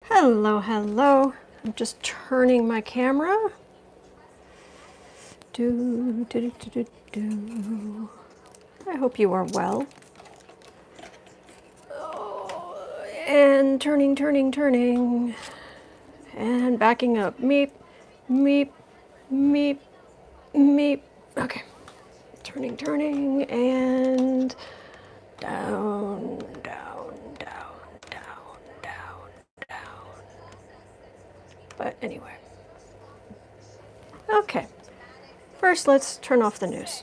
Hello, hello. I'm just turning my camera. I hope you are well. Oh, and turning. And backing up. Meep, meep, meep, meep. Okay. Turning, and down. But anyway. Okay. First, let's turn off the news.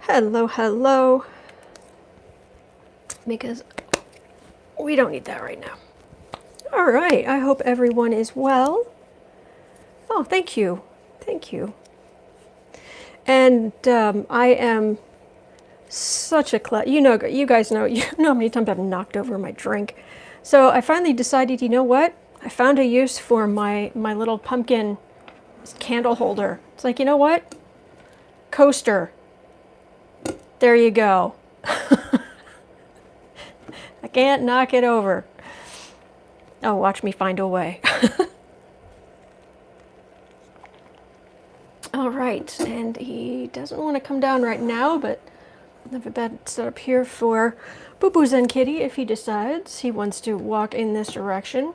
Hello. Because we don't need that right now. All right. I hope everyone is well. Oh, thank you. And I am such a you guys know how many times I've knocked over my drink. So I finally decided, you know what? I found a use for my little pumpkin candle holder. It's like, you know what? Coaster. There you go. I can't knock it over. Oh, watch me find a way. All right, and he doesn't want to come down right now, but I have a bed set up here for Boo Boo's and Kitty if he decides he wants to walk in this direction.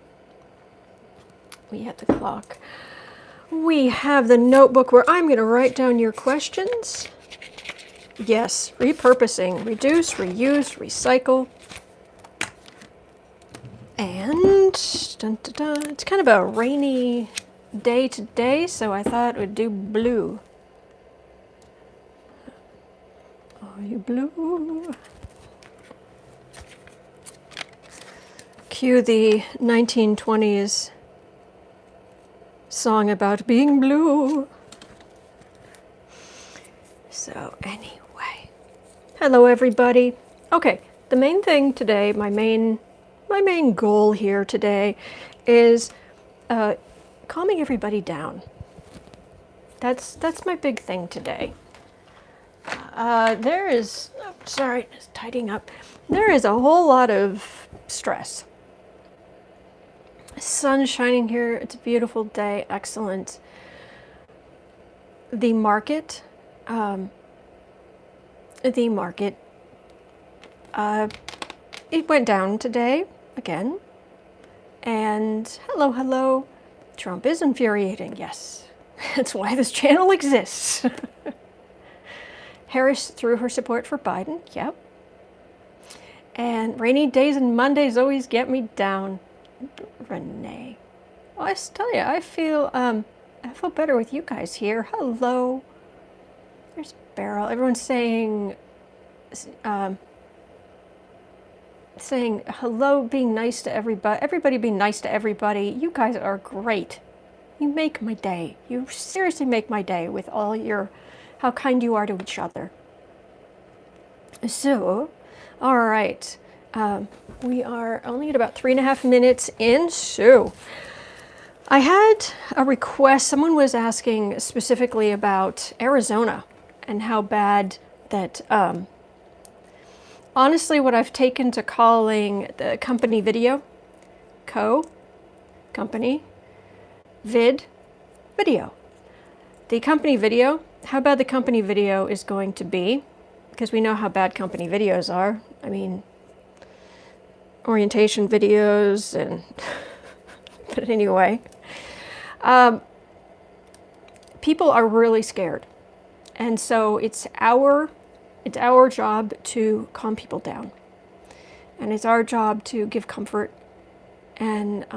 We have the clock. We have the notebook where I'm going to write down your questions. Yes, repurposing, reduce, reuse, recycle. And it's kind of a rainy day today, so I thought we'd do blue. Are you blue? Cue the 1920s song about being blue. So anyway, hello everybody. Okay, the main thing today, my main goal here today is calming everybody down. That's my big thing today. There is, just tidying up. There is a whole lot of stress. Sun's shining here. It's a beautiful day. Excellent. The market, it went down today again. And hello. Trump is infuriating. Yes, that's why this channel exists. Harris threw her support for Biden. Yep. And rainy days and Mondays always get me down. Renee. Well, I tell you, I feel better with you guys here. Hello. There's Beryl. Everyone's saying hello, being nice to everybody. Everybody being nice to everybody. You guys are great. You make my day. You seriously make my day with all how kind you are to each other. So, all right. We are only at about 3.5 minutes in. So, I had a request. Someone was asking specifically about Arizona and how bad that, honestly, what I've taken to calling the company video, company, video. The company video, how bad the company video is going to be, because we know how bad company videos are. I mean, orientation videos and, but anyway. People are really scared. And so it's our job to calm people down. And it's our job to give comfort and,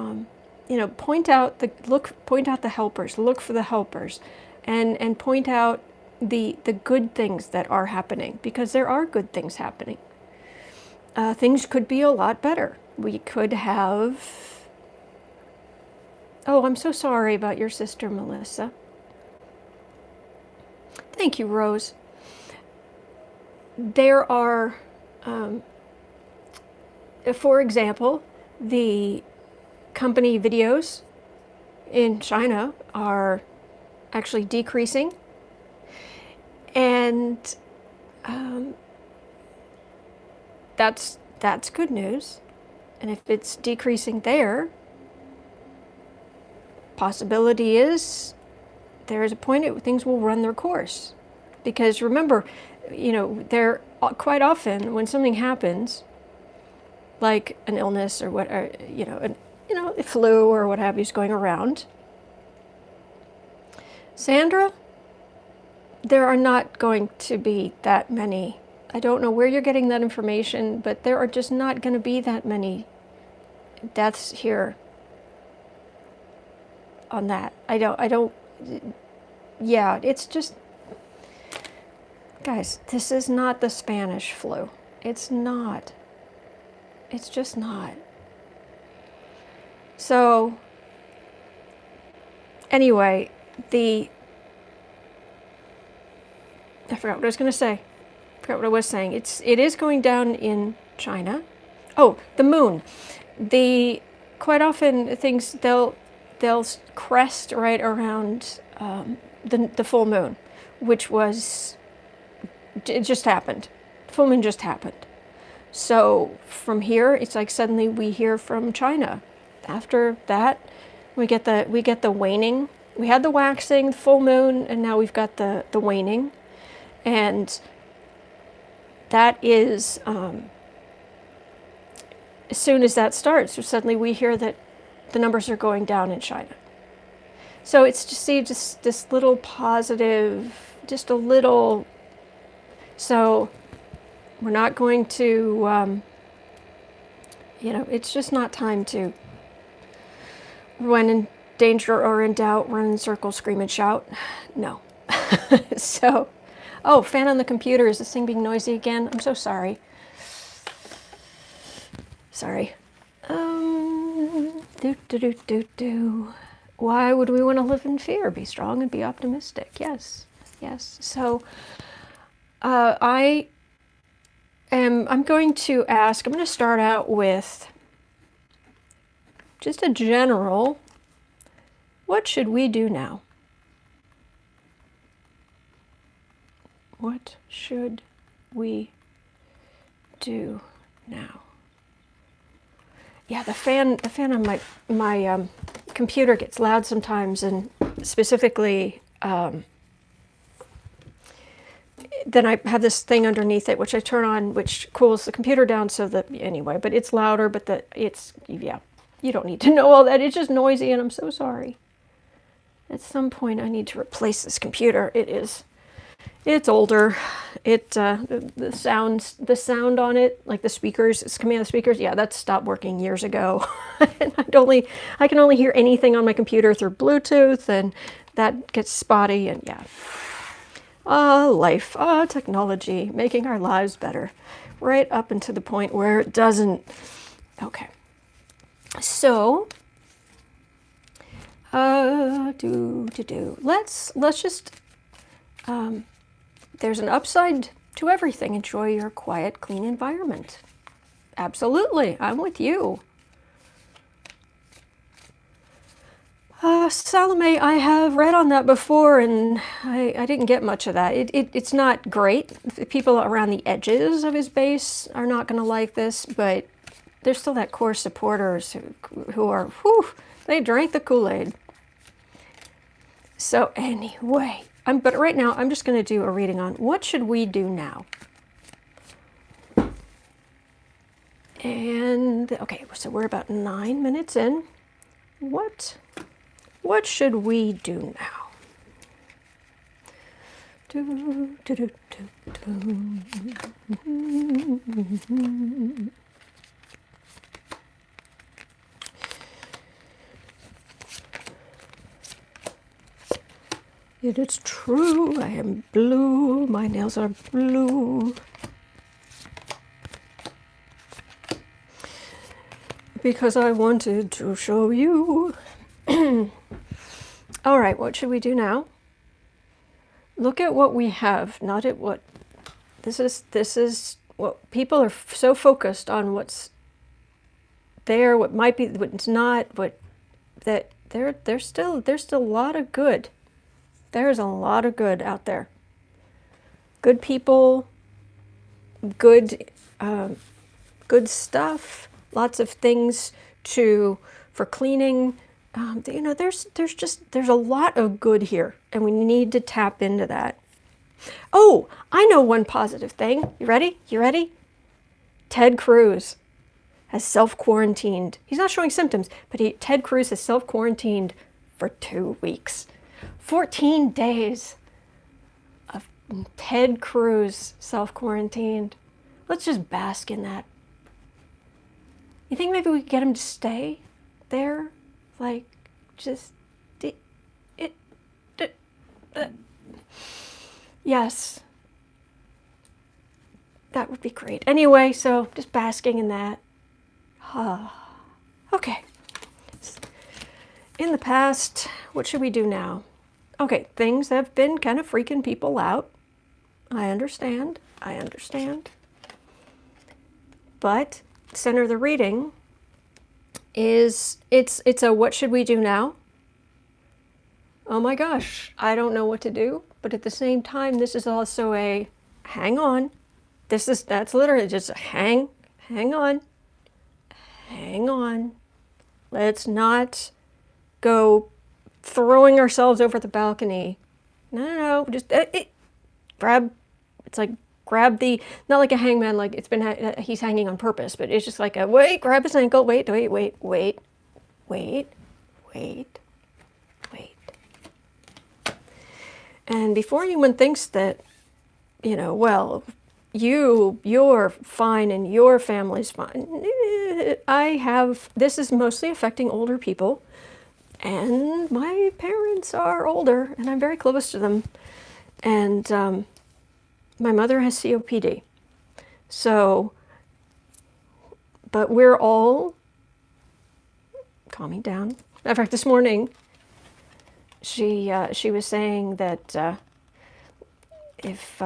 point out the helpers, look for the helpers, and point out the good things that are happening, because there are good things happening. Things could be a lot better. We could have... Oh, I'm so sorry about your sister, Melissa. Thank you, Rose. There are, for example, the company videos in China are actually decreasing. And that's good news. And if it's decreasing there, possibility is there is a point at things will run their course. Because remember, there quite often when something happens, like an illness or what, or, the flu or what have you is going around. Sandra, there are not going to be that many. I don't know where you're getting that information, but there are just not going to be that many deaths here on that. Yeah, it's just, guys, this is not the Spanish flu. It's not. It's just not. So, anyway, I forgot what I was going to say. I forgot what I was saying. It is going down in China. Oh, the moon. Quite often things, they'll crest right around the full moon, which was, it just happened. The full moon just happened. So from here, it's like suddenly we hear from China. After that, we get the waning. We had the waxing, the full moon, and now we've got the waning. And that is, as soon as that starts, suddenly we hear that the numbers are going down in China. So it's just this little positive, just a little. So we're not going to, it's just not time to, when in danger or in doubt, run in circles, scream and shout. No. So, oh, fan on the computer. Is this thing being noisy again? I'm so sorry. Sorry. Why would we want to live in fear? Be strong and be optimistic. Yes. So, I'm going to start out with just a general, what should we do now? What should we do now? Yeah, the fan on my computer gets loud sometimes, and specifically, then I have this thing underneath it, which I turn on, which cools the computer down so that, anyway, but it's louder, but you don't need to know all that. It's just noisy, and I'm so sorry. At some point, I need to replace this computer. It's older. The sound on it, like the speakers, it's coming out of the speakers. Yeah, that stopped working years ago. And I can only hear anything on my computer through Bluetooth, and that gets spotty. And yeah, life, technology, making our lives better, right up into the point where it doesn't. Okay, so let's just. There's an upside to everything. Enjoy your quiet, clean environment. Absolutely, I'm with you. Salome, I have read on that before, and I didn't get much of that. It's not great. People around the edges of his base are not going to like this, but there's still that core supporters who are, they drank the Kool-Aid. So anyway, but right now I'm just going to do a reading on what should we do now. And okay, so we're about 9 minutes in. What should we do now? It is true, I am blue, my nails are blue. Because I wanted to show you. All right, what should we do now? Look at what we have, not at what. This is what people are so focused on, what's there, what might be, what's not, there's still a lot of good. There's a lot of good out there. Good people, good stuff, lots of things for cleaning. You know, there's a lot of good here, and we need to tap into that. Oh, I know one positive thing. You ready? You ready? Ted Cruz has self-quarantined. He's not showing symptoms, but Ted Cruz has self-quarantined for 2 weeks. 14 days of Ted Cruz self-quarantined. Let's just bask in that. You think maybe we could get him to stay there? Like, just... Yes. That would be great. Anyway, so just basking in that. Okay. In the past, what should we do now? Okay, things have been kind of freaking people out. I understand. But center of the reading is it's a what should we do now? Oh my gosh, I don't know what to do, but at the same time this is also a hang on. That's literally just a hang on. Let's not go throwing ourselves over the balcony. No, just grab the, not like a hangman, like it's been, he's hanging on purpose, but it's just like a, wait, grab his ankle, wait. And before anyone thinks that, you know, well, you're fine and your family's fine, this is mostly affecting older people, and my parents are older, and I'm very close to them, and my mother has COPD. So, but we're all calming down. In fact, this morning, she was saying that if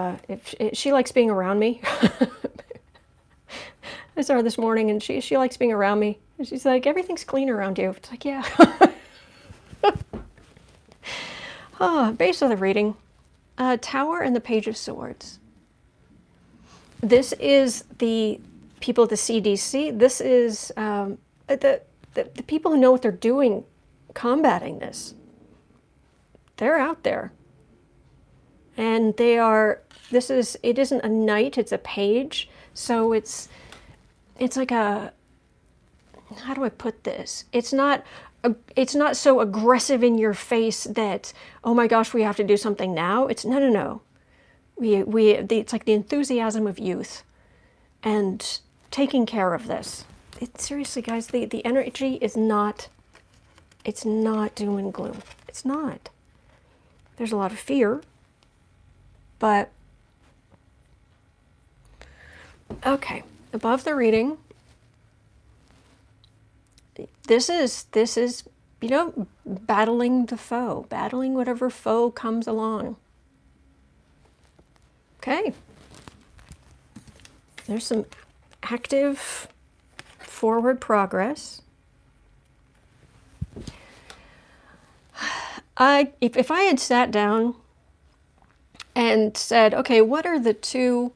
she likes being around me. I saw her this morning, and she likes being around me. And she's like, everything's clean around you. It's like, yeah. Base of the reading. Tower and the Page of Swords. This is the people at the CDC. This is the people who know what they're doing combating this. They're out there. And they are, it isn't a knight, it's a page. So it's like a, how do I put this? It's not so aggressive in your face that, oh my gosh, we have to do something now. It's no. It's like the enthusiasm of youth and taking care of this. Seriously, guys, the energy is not, it's not doom and gloom. It's not. There's a lot of fear, but okay. Above the reading, this is, you know, battling the foe, battling whatever foe comes along. Okay. There's some active forward progress. If I had sat down and said, okay, what are the 2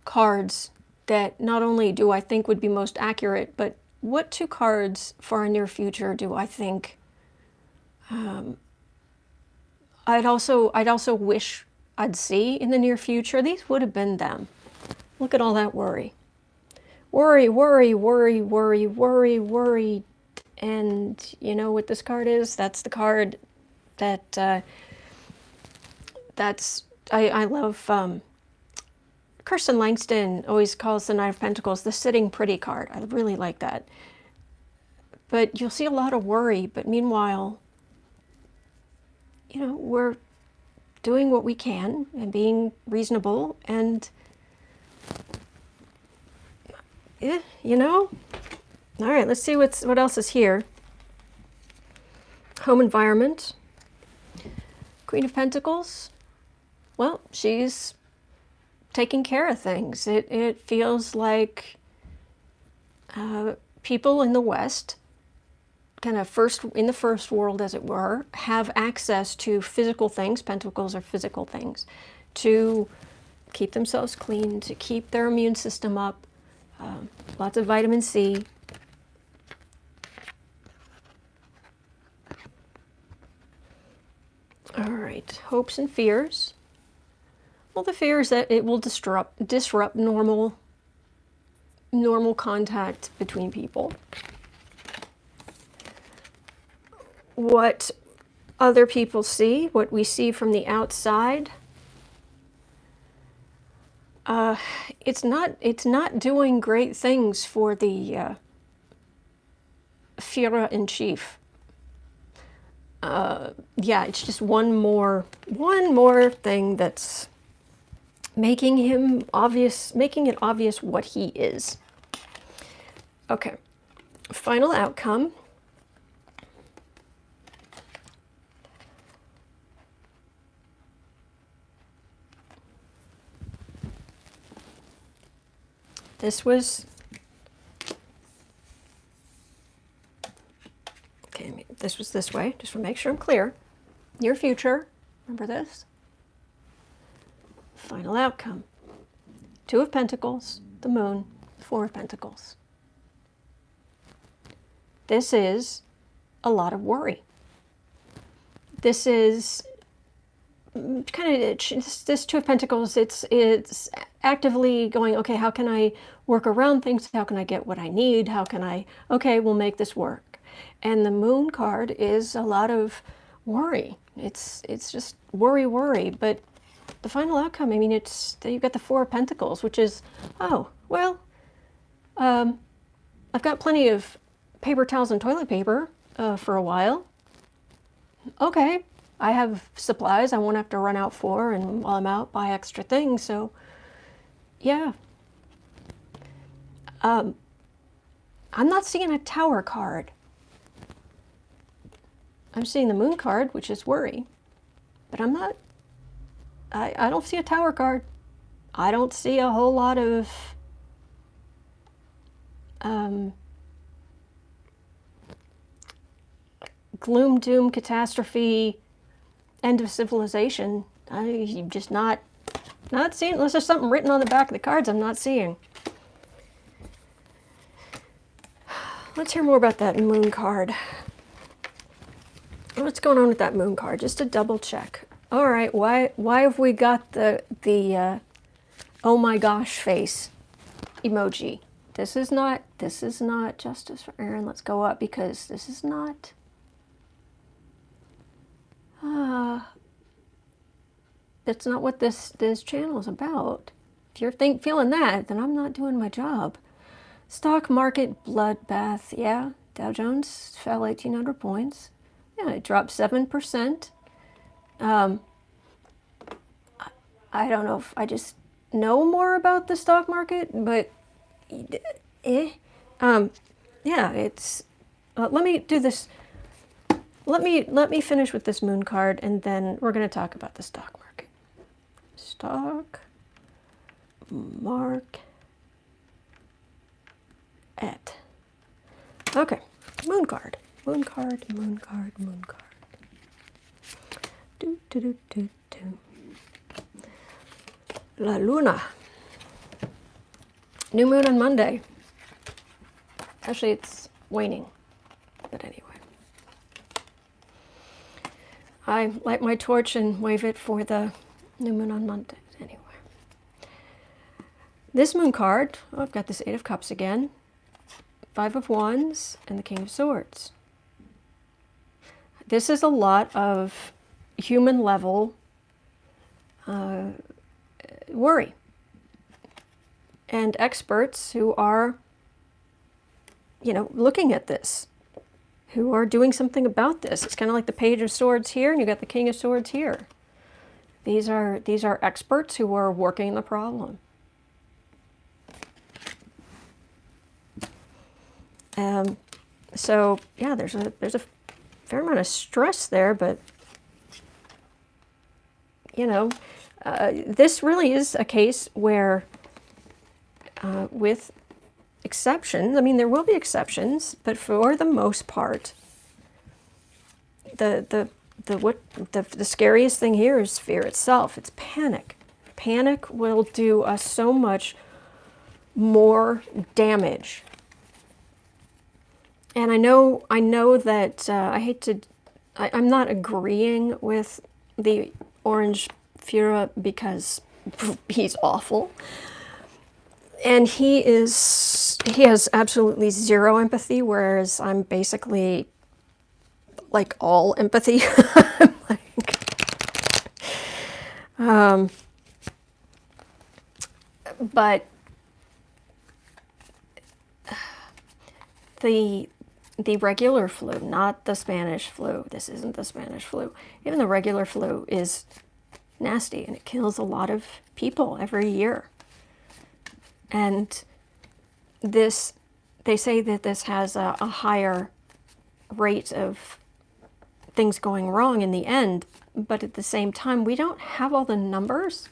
cards that not only do I think would be most accurate, but what 2 cards for our near future do I think I'd also wish I'd see in the near future? These would have been them. Look at all that worry. Worry. And you know what this card is? That's the card that, I love, Kirsten Langston always calls the Nine of Pentacles the sitting pretty card. I really like that. But you'll see a lot of worry, but meanwhile, you know, we're doing what we can and being reasonable and, you know. All right, let's see what else is here. Home environment. Queen of Pentacles. Well, she's taking care of things. It feels like people in the West, kind of in the first world, as it were, have access to physical things. Pentacles are physical things, to keep themselves clean, to keep their immune system up, Lots of vitamin C. All right, hopes and fears. Well, the fear is that it will disrupt normal contact between people. What other people see, what we see from the outside, it's not doing great things for the Führer-in-Chief. Yeah, it's just one more thing that's making it obvious what he is. Okay, final outcome. This was, okay, this was this way, just to make sure I'm clear. Near future, remember this? Final outcome. Two of Pentacles, the Moon, the Four of Pentacles. This is a lot of worry. This is kind of, this Two of Pentacles, it's actively going, okay, how can I work around things? How can I get what I need? How can I, okay, we'll make this work. And the Moon card is a lot of worry. It's just worry, but the final outcome, I mean, it's, you've got the Four of Pentacles, which is, oh, well, I've got plenty of paper towels and toilet paper for a while. Okay, I have supplies I won't have to run out for, and while I'm out, buy extra things, so yeah. I'm not seeing a Tower card. I'm seeing the Moon card, which is worry, but I'm not, I don't see a Tower card. I don't see a whole lot of gloom, doom, catastrophe, end of civilization. I'm just not seeing, unless there's something written on the back of the cards I'm not seeing. Let's hear more about that Moon card. What's going on with that Moon card? Just to double check. All right, why have we got the oh my gosh face emoji? This is not justice for Aaron. Let's go up, because this is not. That's not what this channel is about. If you're feeling that, then I'm not doing my job. Stock market bloodbath. Yeah, Dow Jones fell 1,800 points. Yeah, it dropped 7%. I don't know if I just know more about the stock market, but yeah, it's. Let me do this. Let me finish with this Moon card, and then we're going to talk about the stock market. Stock market. Okay, Moon card. Moon card, Moon card, Moon card. Do, do, do, do, do. La Luna. New moon on Monday. Actually, it's waning, but anyway. I light my torch and wave it for the new moon on Monday. Anyway. This Moon card, oh, I've got this Eight of Cups again. Five of Wands and the King of Swords. This is a lot of human level worry. And experts who are, looking at this, who are doing something about this. It's kind of like the Page of Swords here, and you got the King of Swords here. These are experts who are working the problem. So yeah, there's a fair amount of stress there, but this really is a case where, with exceptions, I mean, there will be exceptions, but for the most part, the scariest thing here is fear itself. It's panic. Panic will do us so much more damage. And I know that I'm not agreeing with the Orange Fuhrer because he's awful. And he has absolutely zero empathy, whereas I'm basically like all empathy. But the regular flu, not the Spanish flu. This isn't the Spanish flu. Even the regular flu is nasty, and it kills a lot of people every year. And this, they say that this has a higher rate of things going wrong in the end, but at the same time, we don't have all the numbers.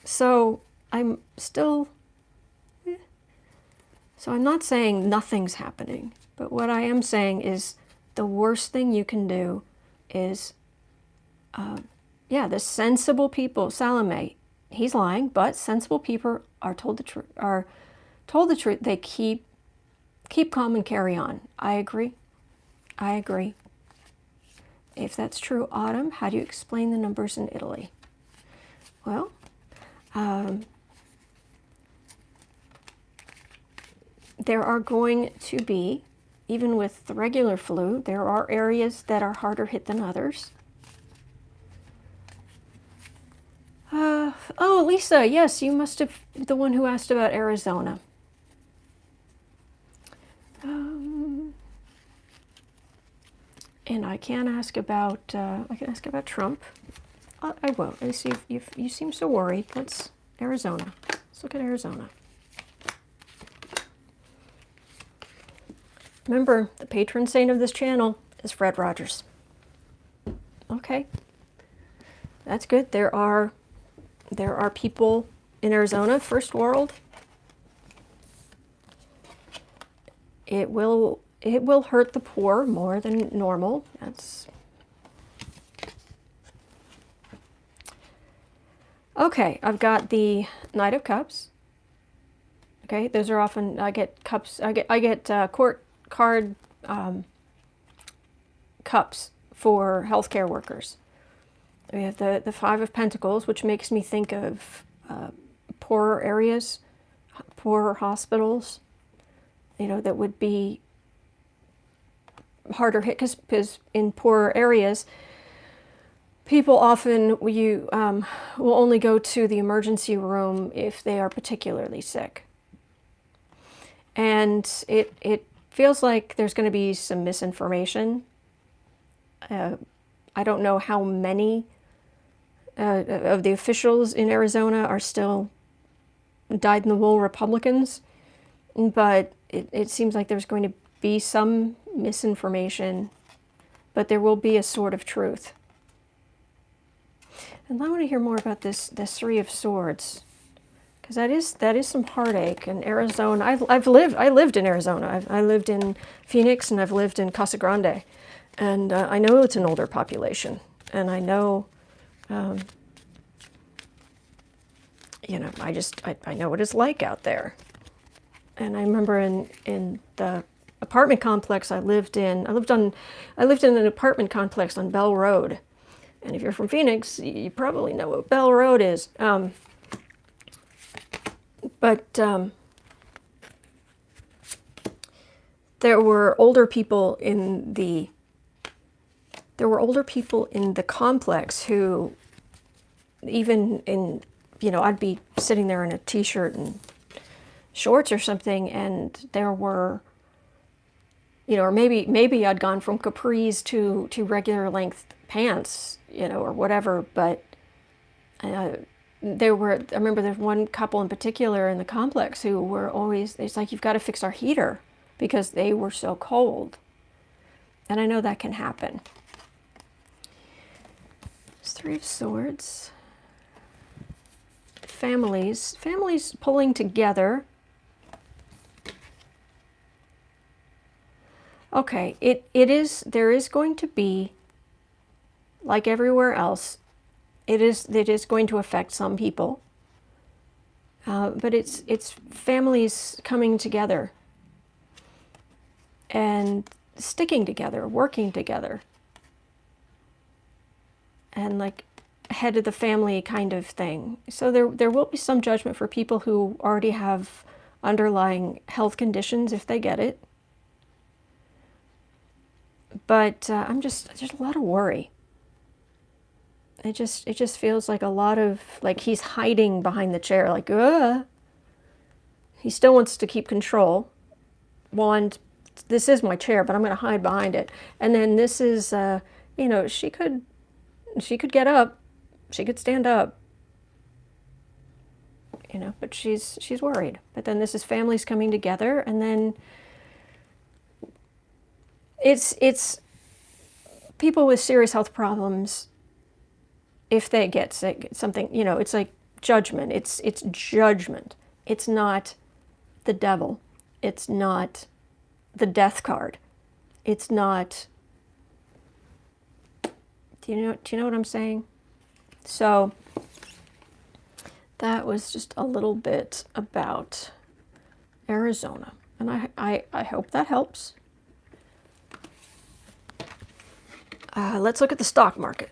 So I'm still, so I'm not saying nothing's happening, but what I am saying is the worst thing you can do is, the sensible people, Salome, he's lying, but sensible people are told the truth. They keep calm and carry on. I agree. If that's true, Autumn, how do you explain the numbers in Italy? Well, there are going to be, even with the regular flu, there are areas that are harder hit than others. Oh, Lisa, yes, you must have the one who asked about Arizona. And I can ask about Trump. I won't. I see if you seem so worried. Let's Arizona. Let's look at Arizona. Remember, the patron saint of this channel is Fred Rogers. Okay, that's good. There are people in Arizona, first world. It will hurt the poor more than normal. That's okay. I've got the Knight of Cups. Okay, those are often, I get cups. I get court card cups for healthcare workers. We have the Five of Pentacles, which makes me think of poorer areas, poorer hospitals, that would be harder hit, because in poorer areas, people often will only go to the emergency room if they are particularly sick. And it feels like there's going to be some misinformation. I don't know how many of the officials in Arizona are still dyed-in-the-wool Republicans, but it seems like there's going to be some misinformation, but there will be a sword of truth. And I want to hear more about this Three of Swords, because that is some heartache in Arizona. I lived in Arizona. I lived in Phoenix, and I've lived in Casa Grande, and I know it's an older population, and I know, I know what it's like out there. And I remember in the apartment complex I lived in an apartment complex on Bell Road. And if you're from Phoenix, you probably know what Bell Road is. There were older people in the complex who, even in, I'd be sitting there in a t-shirt and shorts or something, and there were, or maybe I'd gone from capris to regular length pants, or whatever, but I remember there's one couple in particular in the complex who were always, it's like, you've got to fix our heater, because they were so cold. And I know that can happen. There's Three of Swords. Families pulling together. Okay, there is going to be, like everywhere else, it is going to affect some people. But it's families coming together and sticking together, working together, and like head of the family kind of thing. So there will be some judgment for people who already have underlying health conditions if they get it. But there's a lot of worry. It just feels like a lot of, like he's hiding behind the chair, like, he still wants to keep control. Well, this is my chair, but I'm going to hide behind it. And then this is, she could get up, she could stand up, but she's worried. But then this is families coming together, and then it's people with serious health problems. If they get sick, something, it's like judgment. It's judgment. It's not the devil. It's not the death card. It's not. Do you know what I'm saying? So that was just a little bit about Arizona, and I hope that helps. Let's look at the stock market.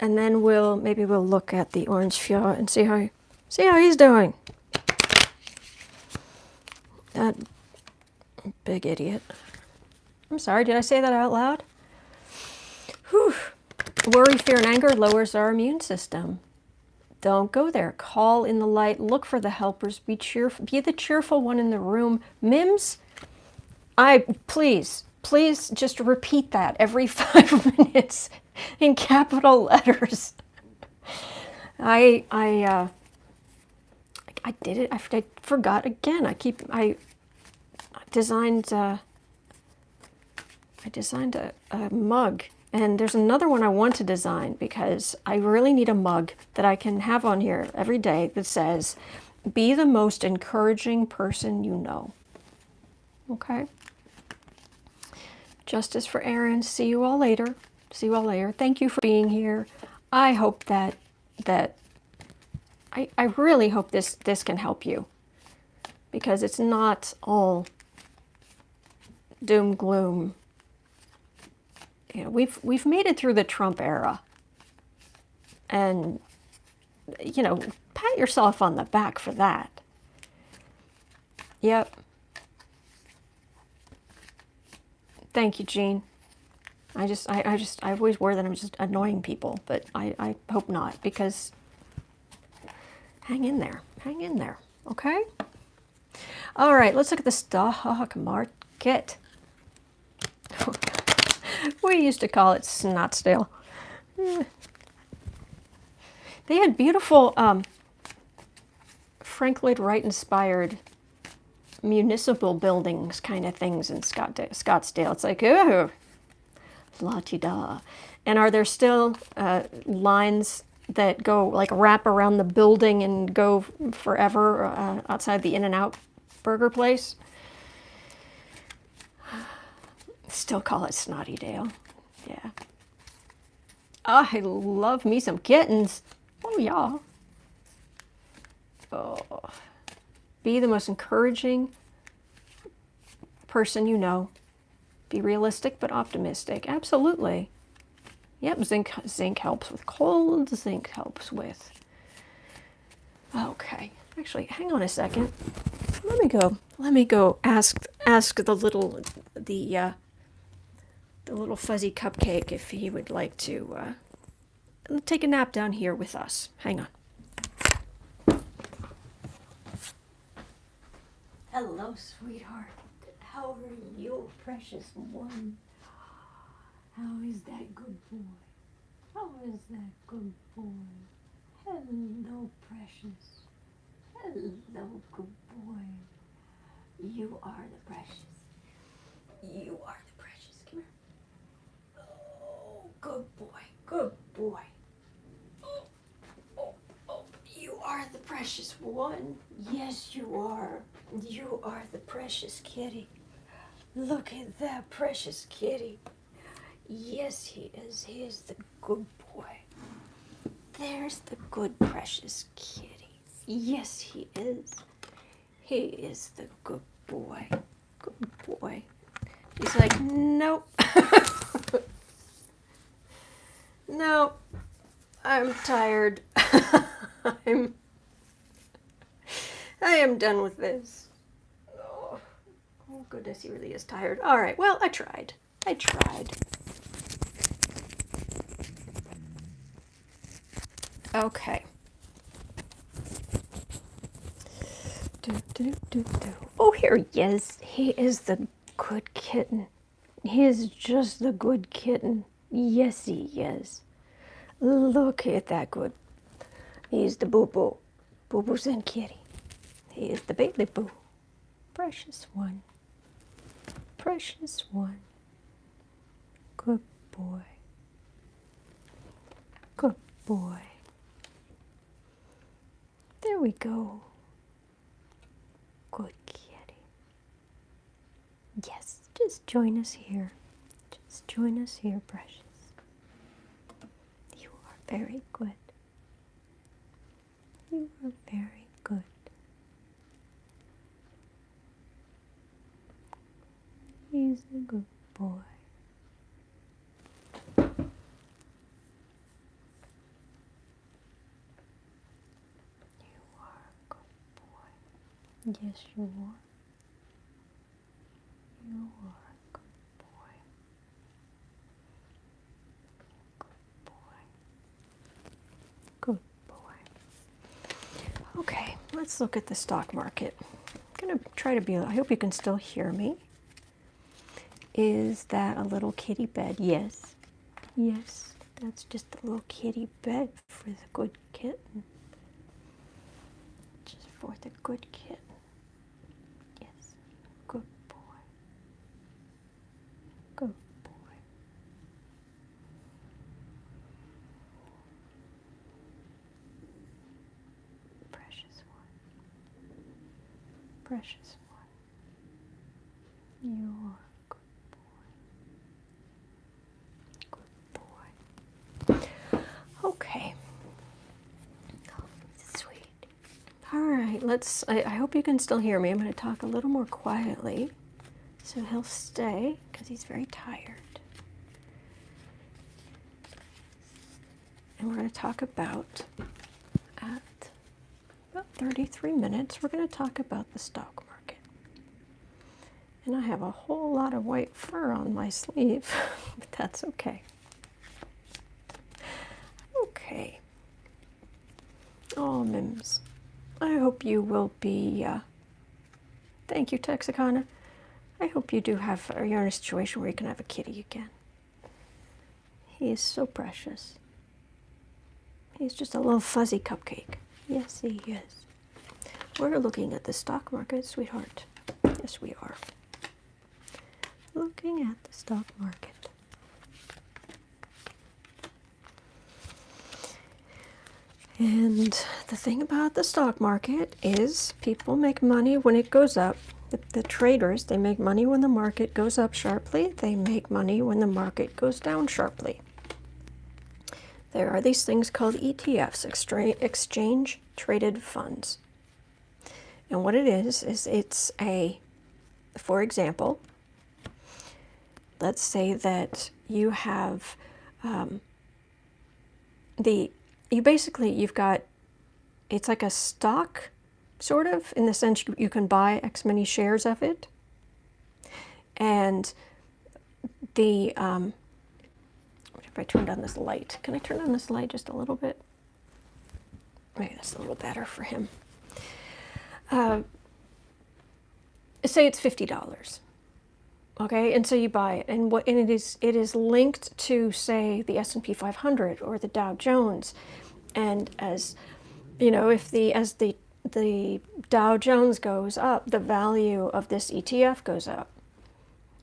And then maybe we'll look at the orange fjord and see how he's doing. That big idiot. I'm sorry, did I say that out loud? Whew. Worry, fear, and anger lowers our immune system. Don't go there. Call in the light. Look for the helpers. Be cheerful. Be the cheerful one in the room. Mims, please just repeat that every 5 minutes in capital letters. I did it. I forgot again. I designed a mug, and there's another one I want to design because I really need a mug that I can have on here every day that says, "Be the most encouraging person you know." Okay. Justice for Aaron. See you all later. Thank you for being here. I hope that I really hope this can help you, because it's not all doom gloom. We've made it through the Trump era, and pat yourself on the back for that. Yep. Thank you, Jean. I always worry that I'm just annoying people, but I hope not, because hang in there, okay? All right, let's look at the stock market. We used to call it Snotsdale. They had beautiful Frank Lloyd Wright inspired municipal buildings kind of things in Scottsdale. It's like, oh, la-ti-da. And are there still lines that go, like, wrap around the building and go forever outside the In-N-Out burger place? Still call it Snottydale. Yeah. Oh, I love me some kittens. Oh, yeah. Oh. Be the most encouraging person you know. Be realistic but optimistic. Absolutely. Yep, zinc helps with cold. Zinc helps with... Okay. Actually, hang on a second. Let me go ask the little fuzzy cupcake if he would like to take a nap down here with us. Hang on. Hello, sweetheart. How are you, precious one? How is that good boy? How is that good boy? Hello, precious. Hello, good boy. You are the precious. You are the precious. Come here. Oh, good boy. Good boy. Oh, you are the precious one. Yes, you are. You are the precious kitty. Look at that precious kitty. Yes, he is. He is the good boy. There's the good precious kitty. Yes, he is. He is the good boy. Good boy. He's like, nope. No, I'm tired. I am done with this. Oh, oh goodness, he really is tired. All right, well, I tried. I tried. Okay. Oh, here he is. He is the good kitten. He is just the good kitten. Yes, he is. Look at that good. He's the boo-boo. Boo-boo's and kitty. He is the baby boo. Precious one. Precious one. Good boy. Good boy. There we go. Good kitty. Yes, just join us here. Just join us here, precious. You are very good. You are very good. He's a good boy. You are a good boy. Yes, you are. You are a good boy. Good boy. Good boy. Okay, let's look at the stock market. I'm going to try to be, I hope you can still hear me. Is that a little kitty bed? Yes. Yes, that's just a little kitty bed for the good kitten. Just for the good kitten. Yes. Good boy. Good boy. Precious one. Precious one. You are. Okay. Oh, sweet. All right, I hope you can still hear me. I'm going to talk a little more quietly so he'll stay because he's very tired. And we're going to talk about, at about 33 minutes, we're going to talk about the stock market. And I have a whole lot of white fur on my sleeve, but that's okay. Okay. Oh, Mims. I hope you will be, thank you, Texicana. I hope you do have, or you're in a situation where you can have a kitty again. He is so precious. He's just a little fuzzy cupcake. Yes, he is. We're looking at the stock market, sweetheart. Yes, we are. Looking at the stock market. And the thing about the stock market is people make money when it goes up. The traders, they make money when the market goes up sharply. They make money when the market goes down sharply. There are these things called ETFs, exchange traded funds. And what it is it's a, for example, let's say that you have you've got, it's like a stock, sort of, in the sense you can buy X many shares of it. And the, what if I turned on this light? Can I turn on this light just a little bit? Maybe that's a little better for him. Say it's $50. Okay, and so you buy it, and it is linked to, say, the S&P 500 or the Dow Jones, and as you know, as the Dow Jones goes up, the value of this ETF goes up,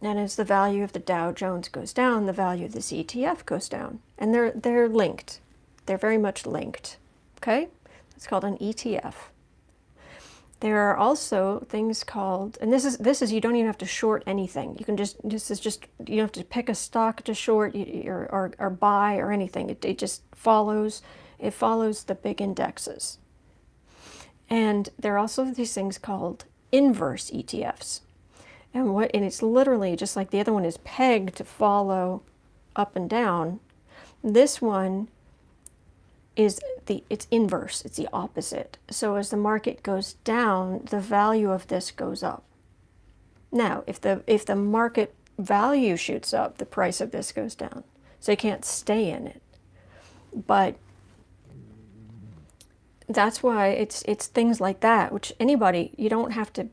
and as the value of the Dow Jones goes down, the value of this ETF goes down, and they're linked. They're very much linked. Okay, it's called an ETF. There are also things called, and this is you don't even have to short anything. You can just, this is just, you don't have to pick a stock to short or buy or anything. It just follows, it follows the big indexes. And there are also these things called inverse ETFs. And it's literally just like the other one is pegged to follow up and down. This one is it's inverse, it's the opposite. So as the market goes down, the value of this goes up. Now, if the market value shoots up, the price of this goes down. So you can't stay in it. But that's why it's things like that, which anybody, you don't have to,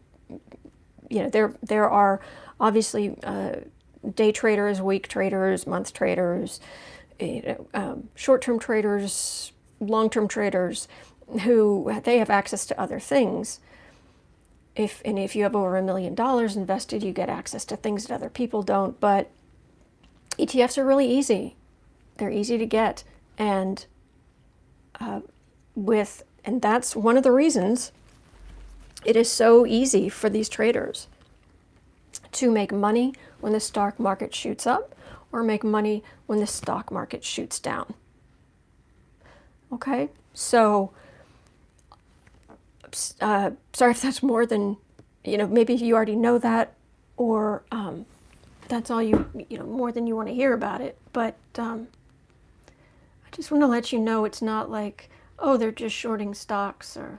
there are obviously day traders, week traders, month traders, short-term traders, long-term traders, who they have access to other things. If you have over $1 million invested, you get access to things that other people don't. But ETFs are really easy. They're easy to get, and that's one of the reasons it is so easy for these traders to make money when the stock market shoots up or make money when the stock market shoots down. Okay, so sorry if that's more than, maybe you already know that, or that's all more than you want to hear about it. But I just want to let you know it's not like, oh, they're just shorting stocks, or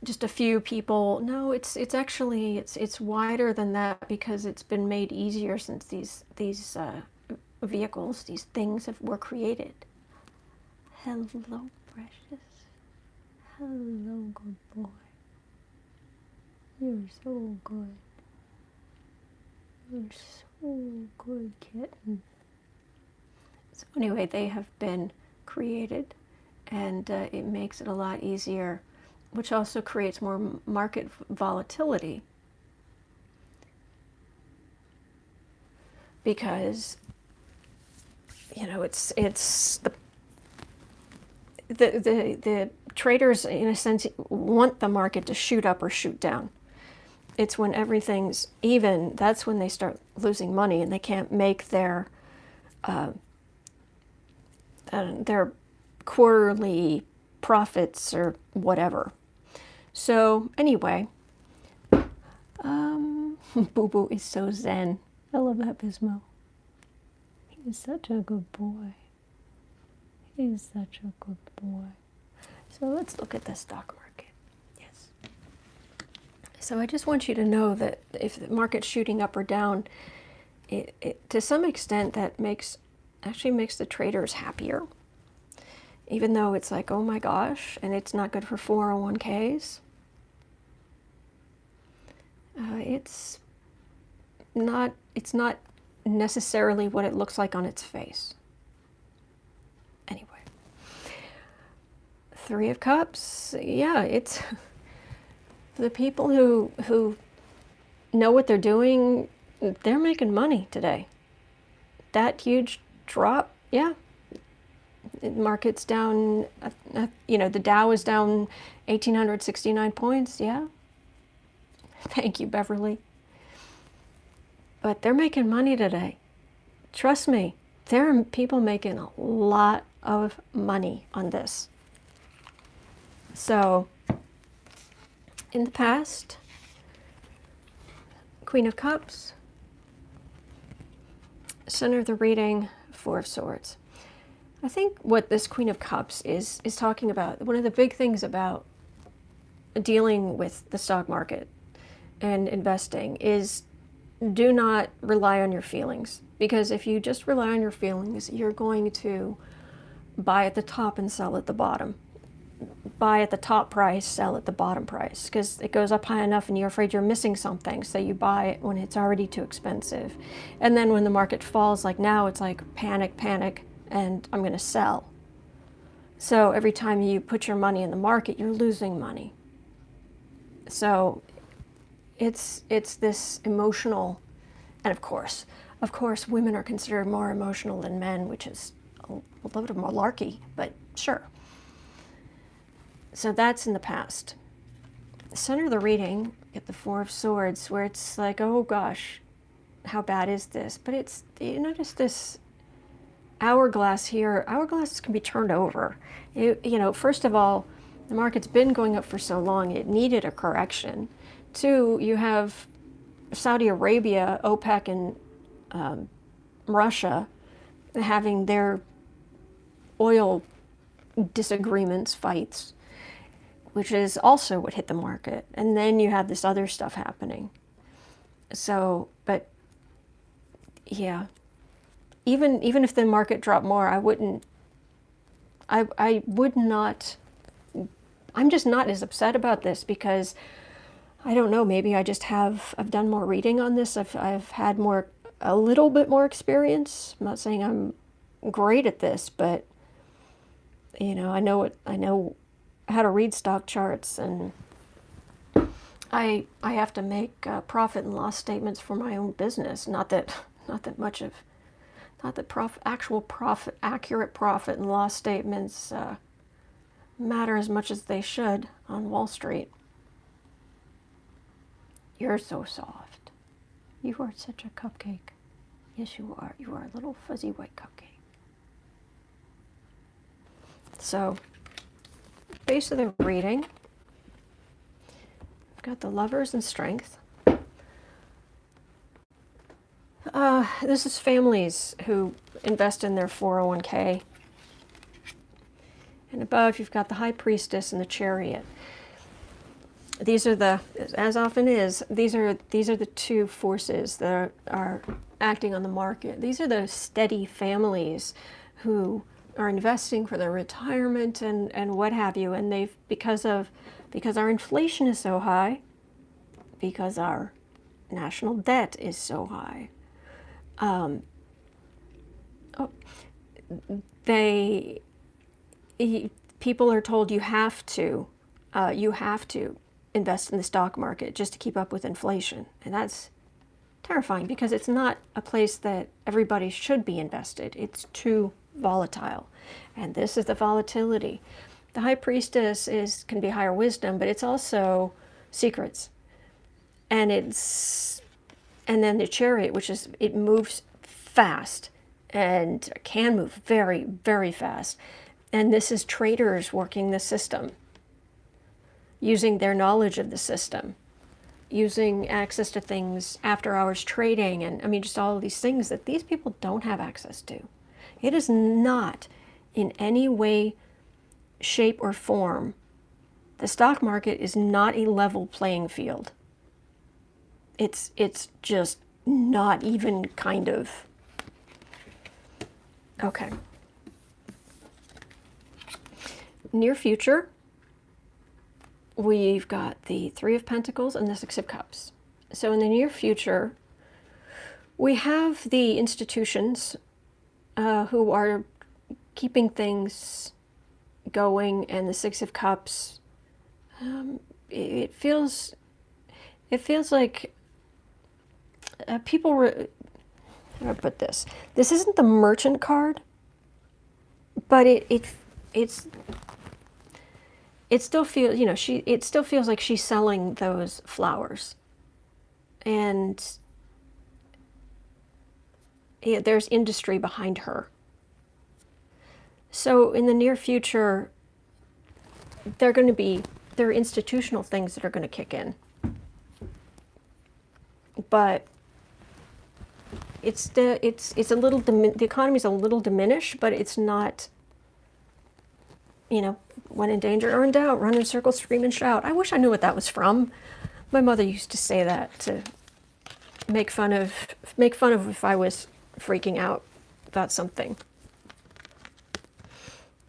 just a few people. No, it's actually it's wider than that, because it's been made easier since these vehicles, these things were created. Hello, precious. Hello, good boy. You're so good. You're so good, kitten. So anyway, they have been created, and it makes it a lot easier, which also creates more market volatility, because it's the traders, in a sense, want the market to shoot up or shoot down. It's when everything's even, that's when they start losing money, and they can't make their quarterly profits or whatever. So anyway, Boo Boo is so zen. I love that Pismo. He's such a good boy. He's such a good boy. So let's look at the stock market. Yes. So I just want you to know that if the market's shooting up or down, it to some extent that actually makes the traders happier. Even though it's like, oh my gosh, and it's not good for 401ks. It's not necessarily what it looks like on its face. Anyway. 3 of Cups, yeah, it's the people who know what they're doing, they're making money today. That huge drop, yeah. The market's down, the Dow is down 1,869 points, yeah. Thank you, Beverly. But they're making money today. Trust me, there are people making a lot of money on this. So, in the past, Queen of Cups, center of the reading, 4 of Swords. I think what this Queen of Cups is talking about, one of the big things about dealing with the stock market and investing is, do not rely on your feelings. Because if you just rely on your feelings, you're going to buy at the top and sell at the bottom. Buy at the top price, sell at the bottom price, because it goes up high enough and you're afraid you're missing something, so you buy it when it's already too expensive. And then when the market falls, like now, it's like panic, and I'm going to sell. So every time you put your money in the market, you're losing money. So it's this emotional, and of course, women are considered more emotional than men, which is a little bit of malarkey, but sure. So that's in the past. Center of the reading, get the 4 of Swords, where it's like, oh gosh, how bad is this? But it's, you notice this hourglass here. Hourglasses can be turned over. First of all, The market's been going up for so long, it needed a correction. Two, you have Saudi Arabia, OPEC, and Russia having their oil disagreements, fights, which is also what hit the market. And then you have this other stuff happening. So, but yeah, even if the market dropped more, I would not, I'm just not as upset about this because I don't know, maybe I've done more reading on this. I've had a little bit more experience. I'm not saying I'm great at this, but I know how to read stock charts, and I have to make profit and loss statements for my own business. Accurate profit and loss statements matter as much as they should on Wall Street. You're so soft. You are such a cupcake. Yes, you are. You are a little fuzzy white cupcake. So, base of the reading, I've got the Lovers and Strength. This is families who invest in their 401k. And above, you've got the High Priestess and the Chariot. These are as often is, these are the two forces that are acting on the market. These are the steady families who are investing for their retirement and what have you. And because our inflation is so high, because our national debt is so high, people are told you have to invest in the stock market just to keep up with inflation. And that's terrifying because it's not a place that everybody should be invested. It's too volatile. And this is the volatility. The High Priestess can be higher wisdom, but it's also secrets. And then the Chariot, it moves fast and can move very, very fast. And this is traders working the system, using their knowledge of the system, using access to things, after hours trading, and just all of these things that these people don't have access to. It is not in any way, shape, or form. The stock market is not a level playing field. It's just not even kind of. Okay. Near future, we've got the Three of Pentacles and the Six of Cups. So in the near future, we have the institutions who are keeping things going, and the Six of Cups. It feels like people. How do I put this? This isn't the Merchant card, but it still feels, it still feels like she's selling those flowers. And there's industry behind her. So in the near future, there are institutional things that are going to kick in. But it's a little, the economy's a little diminished, but it's not, when in danger or in doubt, run in circles, scream and shout. I wish I knew what that was from. My mother used to say that to make fun of if I was freaking out about something.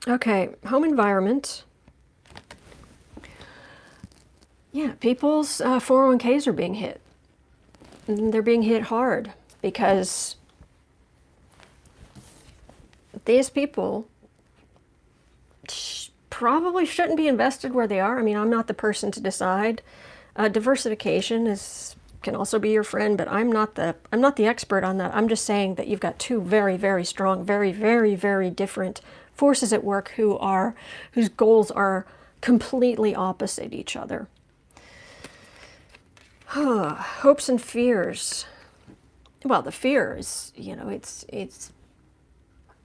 Okay, home environment. Yeah, people's 401ks are being hit. And they're being hit hard because these people probably shouldn't be invested where they are. I'm not the person to decide. Diversification can also be your friend, but I'm not the expert on that. I'm just saying that you've got two very, very strong, very, very, very different forces at work whose goals are completely opposite each other. Hopes and fears. Well, the fear is,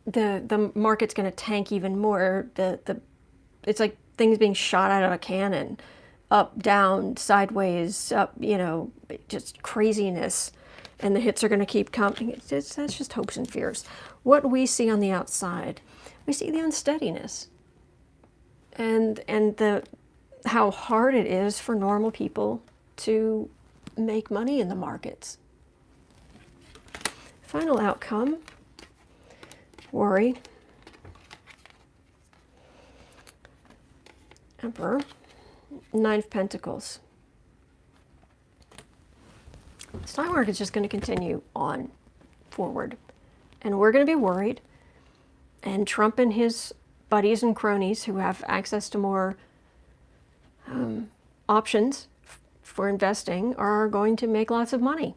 the market's going to tank even more. It's like things being shot out of a cannon, up, down, sideways, up, you know, just craziness. And the hits are going to keep coming. That's just hopes and fears. What we see on the outside, we see the unsteadiness. And how hard it is for normal people to make money in the markets. Final outcome, worry. Emperor, Nine of Pentacles. The stock market's just going to continue on forward. And we're going to be worried. And Trump and his buddies and cronies who have access to more options for investing are going to make lots of money.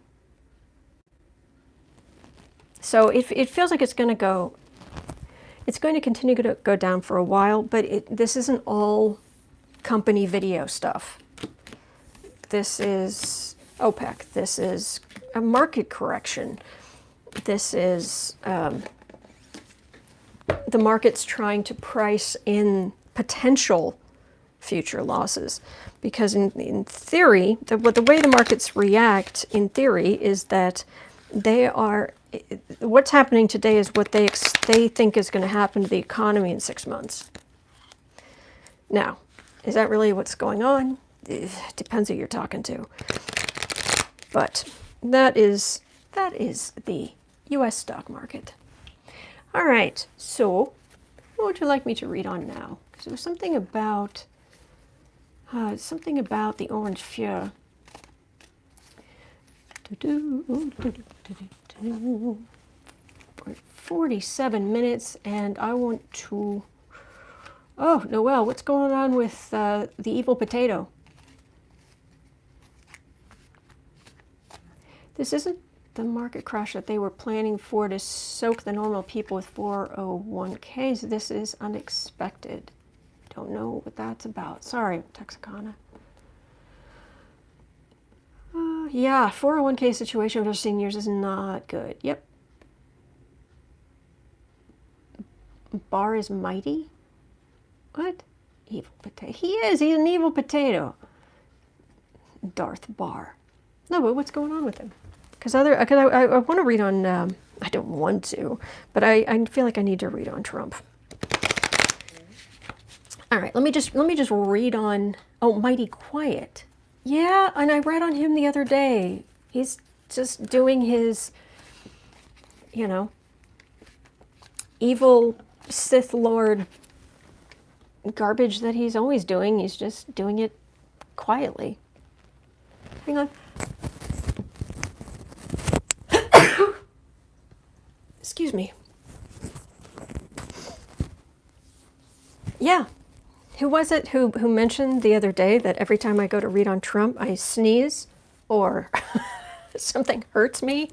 So it feels like it's going to continue to go down for a while, but this isn't all company video stuff. This is OPEC. This is a market correction. This is the market's trying to price in potential future losses. Because in theory, the way the markets react in theory is that what's happening today is what they think is going to happen to the economy in 6 months. Now, is that really what's going on? It depends who you're talking to. But that is the U.S. stock market. All right, so what would you like me to read on now? Because there was something about the orange fear. 47 minutes, and I want to... Oh, Noelle, what's going on with the evil potato? This isn't the market crash that they were planning for to soak the normal people with 401ks. This is unexpected. Don't know what that's about. Sorry, Texicana. Yeah, 401k situation for seniors is not good. Yep. Bar is mighty? What? Evil potato. He is. He's an evil potato. Darth Barr. No, but what's going on with him? Because I want to read on... I don't want to, but I feel like I need to read on Trump. All right, let me just read on... Oh, Mighty Quiet. Yeah, and I read on him the other day. He's just doing his, you know, evil Sith Lord garbage that he's always doing. He's just doing it quietly. Hang on. Excuse me. Yeah. Who was it who mentioned the other day that every time I go to read on Trump, I sneeze or something hurts me?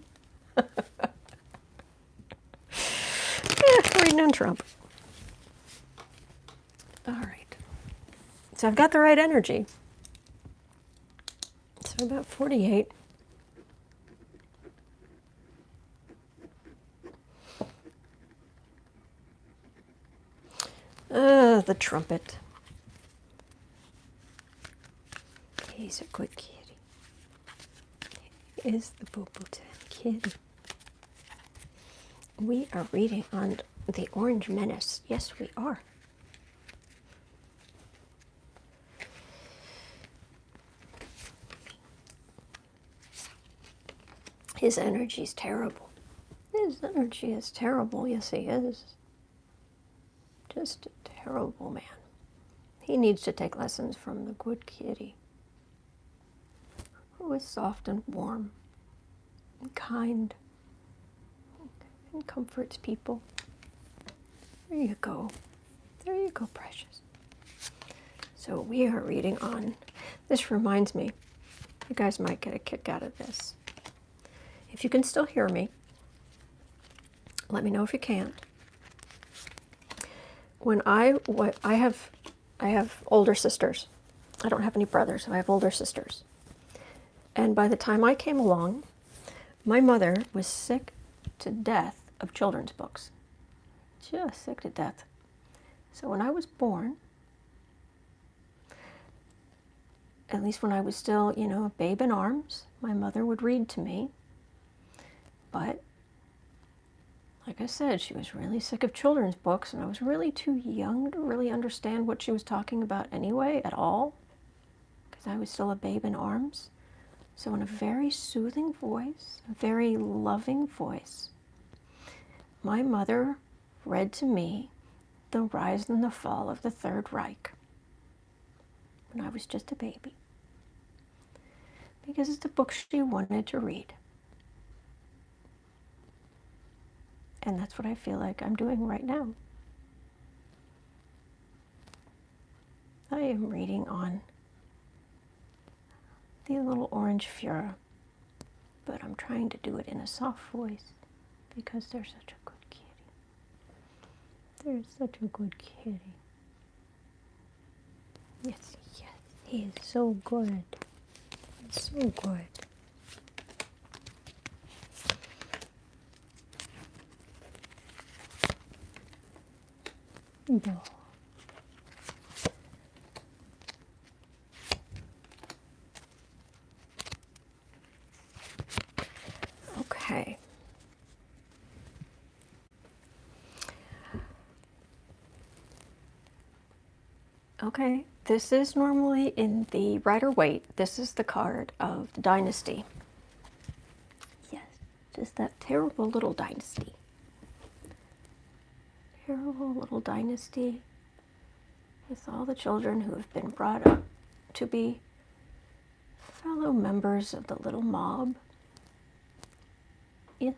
Reading on Trump. All right. So I've got the right energy. So about 48. The trumpet. He's a good kitty. He is the Boo-Boo kitty. We are reading on the Orange Menace. Yes, we are. His energy is terrible. His energy is terrible. Yes, he is. Just a terrible man. He needs to take lessons from the good kitty, who is soft and warm and kind and comforts people. There you go. There you go, precious. So we are reading on... This reminds me, you guys might get a kick out of this. If you can still hear me, let me know if you can't. When I have older sisters. I don't have any brothers, so I have older sisters. And by the time I came along, my mother was sick to death of children's books. Just sick to death. So when I was born, at least when I was still, a babe in arms, my mother would read to me. But, like I said, she was really sick of children's books, and I was really too young to really understand what she was talking about anyway, at all, because I was still a babe in arms. So in a very soothing voice, a very loving voice, my mother read to me The Rise and the Fall of the Third Reich when I was just a baby, because it's the book she wanted to read. And that's what I feel like I'm doing right now. I am reading on the Little Orange Fuhrer, but I'm trying to do it in a soft voice because they're such a good kitty. They're such a good kitty. Yes, yes, he is so good. It's so good. No. Okay. Okay, this is normally in the Rider-Waite. This is the card of the dynasty. Yes, just that terrible little dynasty. Terrible little dynasty with all the children who have been brought up to be fellow members of the little mob. Yes.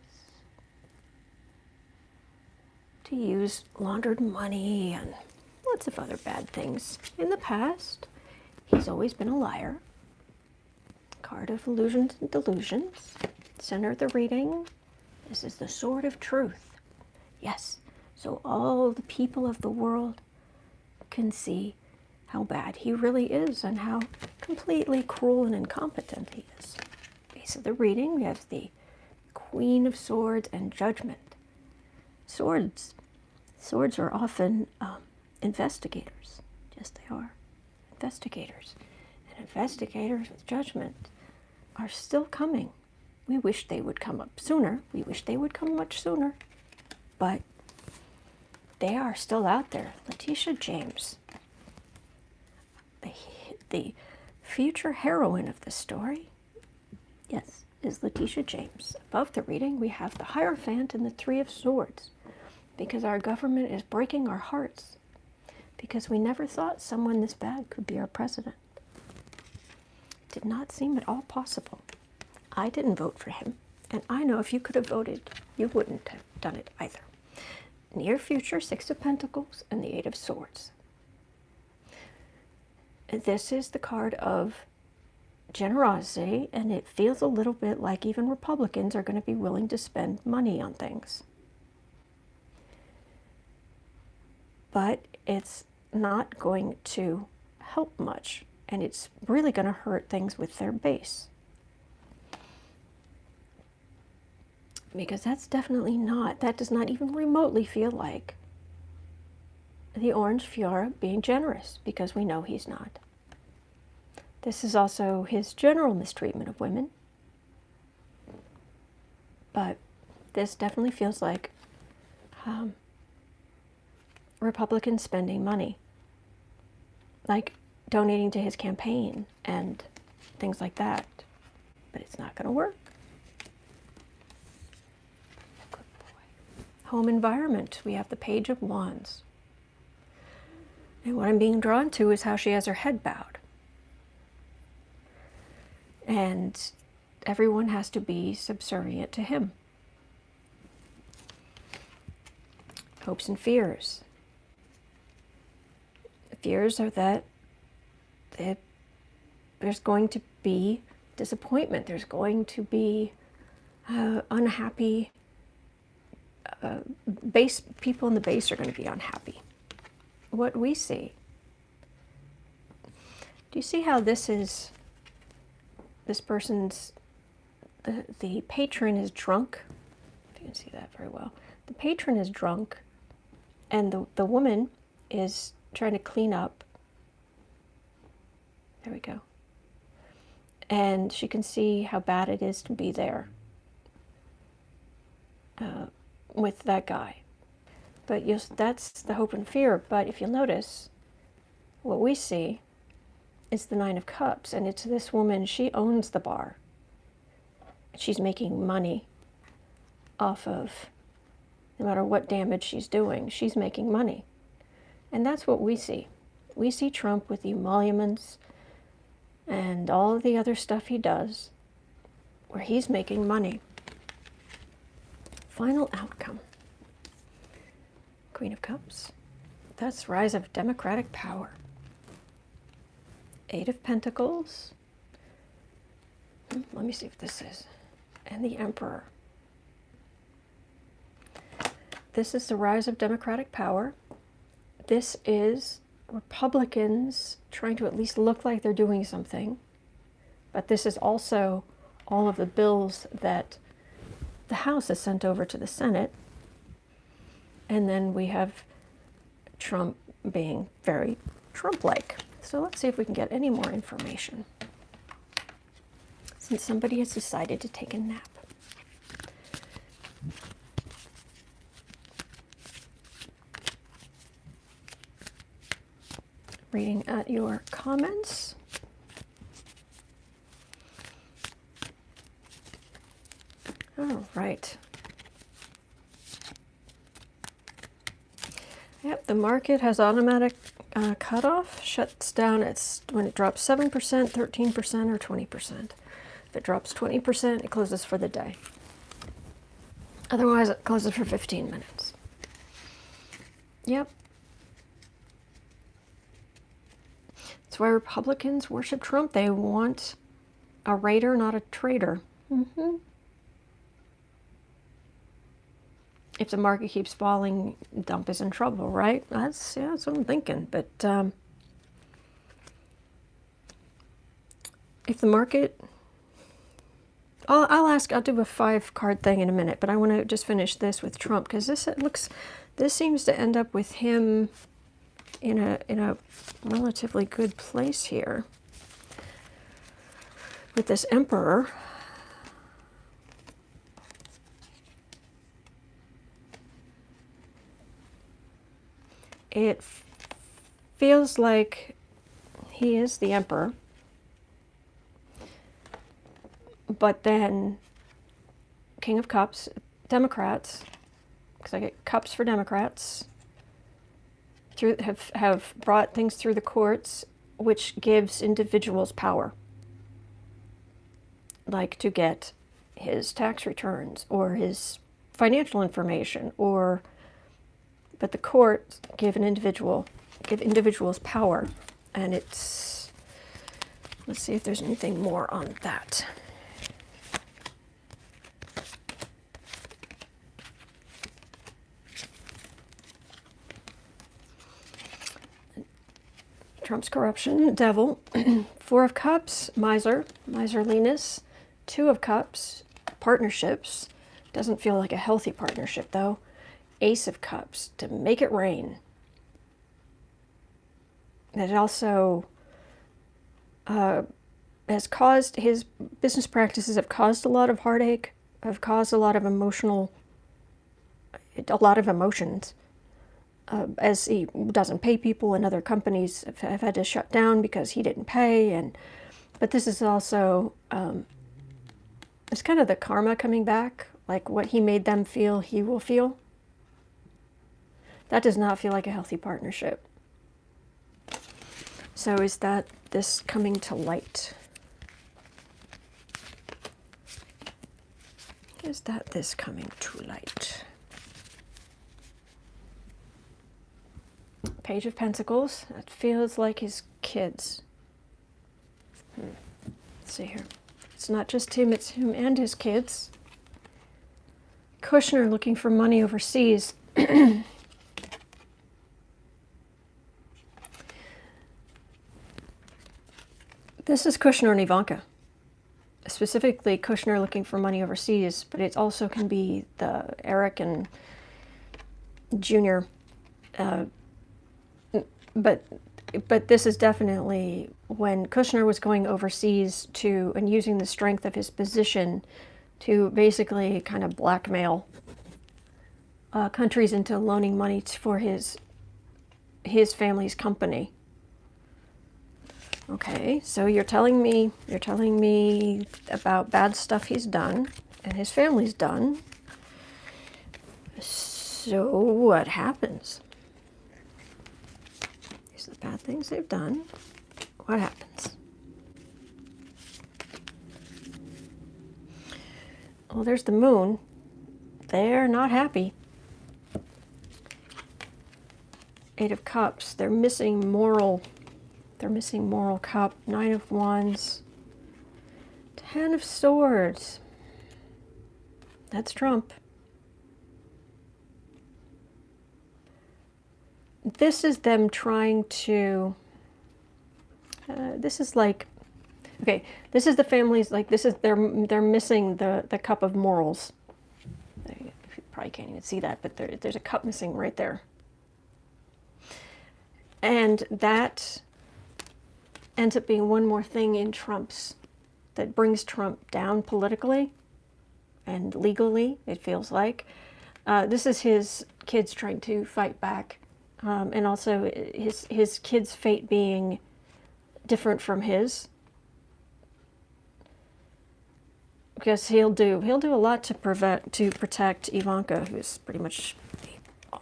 To use laundered money and lots of other bad things. In the past, he's always been a liar. Card of illusions and delusions. Center of the reading. This is the sword of truth. Yes. So all the people of the world can see how bad he really is and how completely cruel and incompetent he is. Base of the reading, we have the Queen of Swords and Judgment. Swords are often investigators. Yes, they are. Investigators. And investigators with judgment are still coming. We wish they would come up sooner. We wish they would come much sooner. But they are still out there. Letitia James, the future heroine of the story, yes, is Letitia James. Above the reading, we have the Hierophant and the Three of Swords, because our government is breaking our hearts, because we never thought someone this bad could be our president. It did not seem at all possible. I didn't vote for him, and I know if you could have voted, you wouldn't have done it either. Near future, Six of Pentacles and the Eight of Swords. This is the card of generosity, and it feels a little bit like even Republicans are going to be willing to spend money on things. But it's not going to help much, and it's really going to hurt things with their base. Because that's definitely not, that does not even remotely feel like the Orange Fuhrer being generous, because we know he's not. This is also his general mistreatment of women. But this definitely feels like Republicans spending money, like donating to his campaign and things like that. But it's not going to work. Home environment, we have the Page of Wands. And what I'm being drawn to is how she has her head bowed. And everyone has to be subservient to him. Hopes and fears. The fears are that there's going to be disappointment. There's going to be unhappy base. People in the base are going to be unhappy. What we see. Do you see how this is? This person's, the patron is drunk. If you can see that very well. The patron is drunk, and the woman is trying to clean up. There we go. and she can see how bad it is to be there with that guy. But yes, that's the hope and fear. But if you'll notice, what we see is the Nine of Cups, and it's this woman. She owns the bar. She's making money off of, no matter what damage she's doing, she's making money. And that's what we see. We see Trump with the emoluments and all of the other stuff he does, where he's making money. Final outcome. Queen of Cups. That's rise of democratic power. Eight of Pentacles. Let me see what this is. And the Emperor. This is the rise of democratic power. This is Republicans trying to at least look like they're doing something. But this is also all of the bills that the House has sent over to the Senate. And then we have Trump being very Trump-like. So let's see if we can get any more information, since somebody has decided to take a nap. Reading at your comments. All right. Yep, the market has automatic cutoff, shuts down when it drops 7%, 13%, or 20%. If it drops 20%, it closes for the day. Otherwise, it closes for 15 minutes. Yep. That's why Republicans worship Trump. They want a raider, not a traitor. If the market keeps falling, Dump is in trouble, right? That's what I'm thinking. But if the market, I'll do a 5-card thing in a minute. But I want to just finish this with Trump, because this seems to end up with him in a relatively good place here with this Emperor. It feels like he is the Emperor, but then King of Cups, Democrats, because I get Cups for Democrats, have brought things through the courts, which gives individuals power, like to get his tax returns or his financial information, but the courts give individuals power, and let's see if there's anything more on that. Trump's corruption, devil. 4 of Cups, miserliness. 2 of Cups, partnerships. Doesn't feel like a healthy partnership, though. Ace of Cups, to make it rain. It also has caused, his business practices have caused a lot of heartache, have caused a lot of emotions, as he doesn't pay people, and other companies have had to shut down because he didn't pay. But this is also, it's kind of the karma coming back, like what he made them feel, he will feel. That does not feel like a healthy partnership. So is that this coming to light? Is that this coming to light? Page of Pentacles. That feels like his kids. Let's see here. It's not just him, it's him and his kids. Kushner looking for money overseas. This is Kushner and Ivanka. Specifically, Kushner looking for money overseas, but it also can be the Eric and Junior. But but this is definitely when Kushner was going overseas to and using the strength of his position to basically kind of blackmail countries into loaning money for his family's company. Okay, so you're telling me about bad stuff he's done and his family's done. So what happens? These are the bad things they've done. What happens? Well, there's the moon. They're not happy. Eight of Cups. They're missing moral cup. Nine of Wands. 10 of Swords. That's Trump. This is them trying to, this is like, okay, this is the family's, like, this is, they're missing the cup of morals. You probably can't even see that, but there's a cup missing right there. And that ends up being one more thing in Trump's, that brings Trump down politically and legally, it feels like. This is his kids trying to fight back. And also his kid's fate being different from his, because he'll do a lot to protect Ivanka, who's pretty much the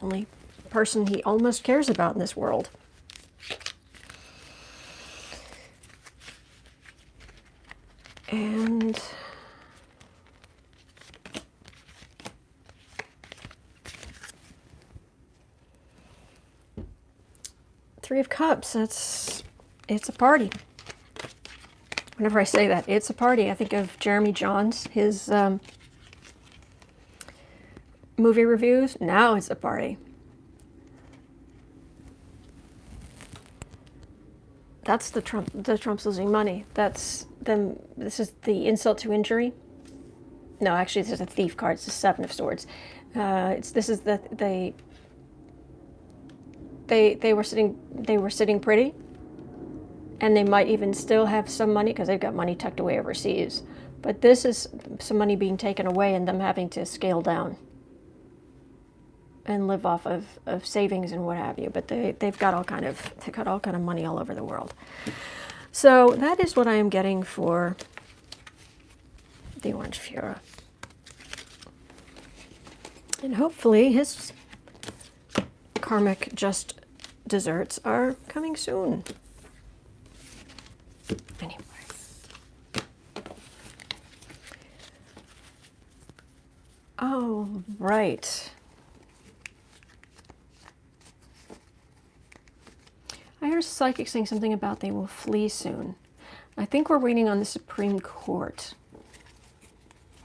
only person he almost cares about in this world. And Three of Cups, it's a party. Whenever I say that, it's a party, I think of Jeremy Jahns, his movie reviews. Now it's a party. That's the Trump's losing money. That's them. This is the insult to injury. No, actually, this is a thief card. It's the Seven of Swords. They were sitting pretty, and they might even still have some money because they've got money tucked away overseas. But this is some money being taken away and them having to scale down and live off of savings and what have you. But they've got all kind of money all over the world. So that is what I am getting for the Orange Fuhrer. And hopefully his karmic just desserts are coming soon. Anyway. Oh, right. I heard a psychic saying something about they will flee soon. I think we're waiting on the Supreme Court.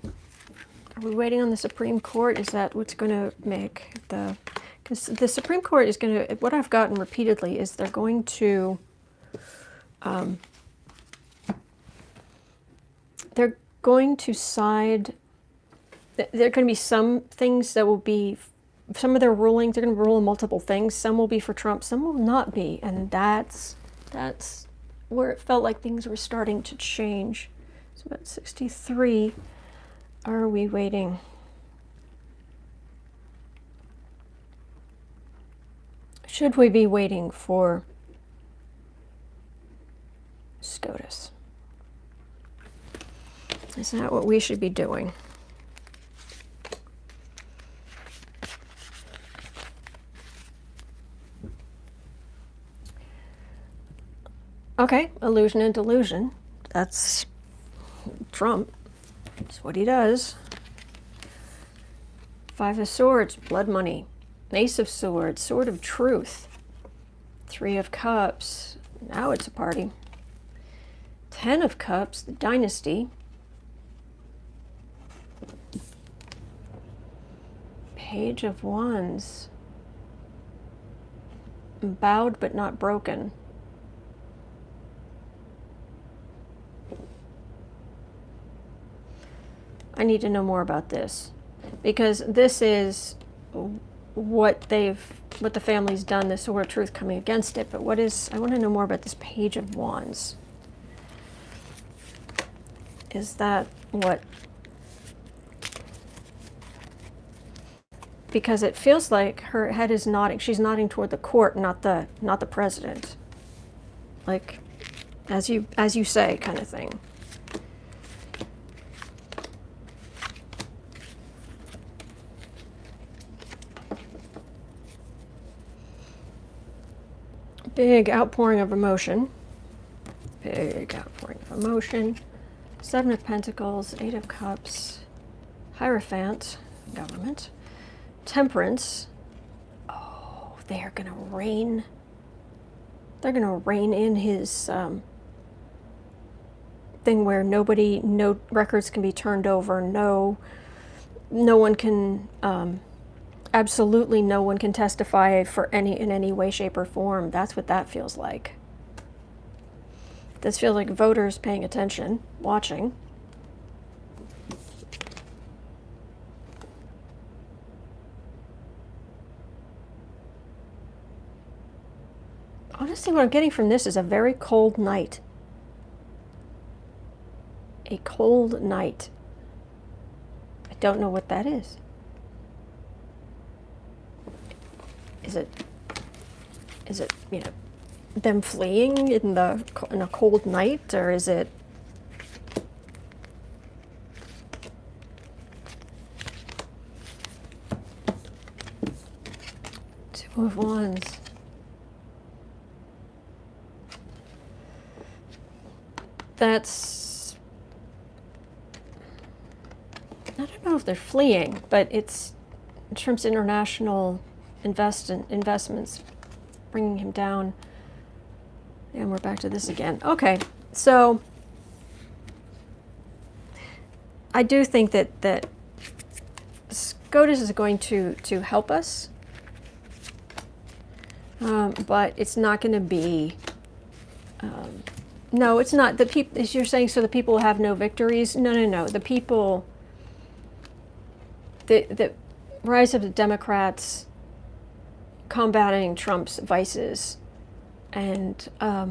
Are we waiting on the Supreme Court? Is that what's going to make the... Because the Supreme Court is going to... What I've gotten repeatedly is they're going to... they're going to side... There are going to be some things that will be... Some of their rulings, they're going to rule on multiple things. Some will be for Trump, some will not be. And that's where it felt like things were starting to change. So about 63. Are we waiting? Should we be waiting for SCOTUS? Is that what we should be doing? Okay, illusion and delusion. That's Trump. That's what he does. Five of Swords, blood money. Ace of Swords, Sword of Truth. Three of Cups, now it's a party. 10 of Cups, the Dynasty. Page of Wands. Bowed but not broken. I need to know more about this, because this is what the family's done, the sword of truth coming against it. But I want to know more about this Page of Wands. Is that what? Because it feels like her head is nodding. She's nodding toward the court, not the president. Like, as you say, kind of thing. Big outpouring of emotion. Big outpouring of emotion. Seven of Pentacles, Eight of Cups, Hierophant, government, Temperance. Oh, they're gonna rein. They're gonna rein in his thing where no records can be turned over. No one can. Absolutely, no one can testify in any way, shape, or form. That's what that feels like. This feels like voters paying attention, watching. Honestly, what I'm getting from this is a very cold night. A cold night. I don't know what that is. Is it, them fleeing in a cold night, or is it Two of Wands? That's, I don't know if they're fleeing, but it's in terms of international investments bringing him down. And we're back to this again. Okay, so I do think that SCOTUS is going to help us, but it's not going to be. No, it's not. The people, as you're saying, so the people will have no victories. No. The people. The rise of the Democrats combating Trump's vices, and are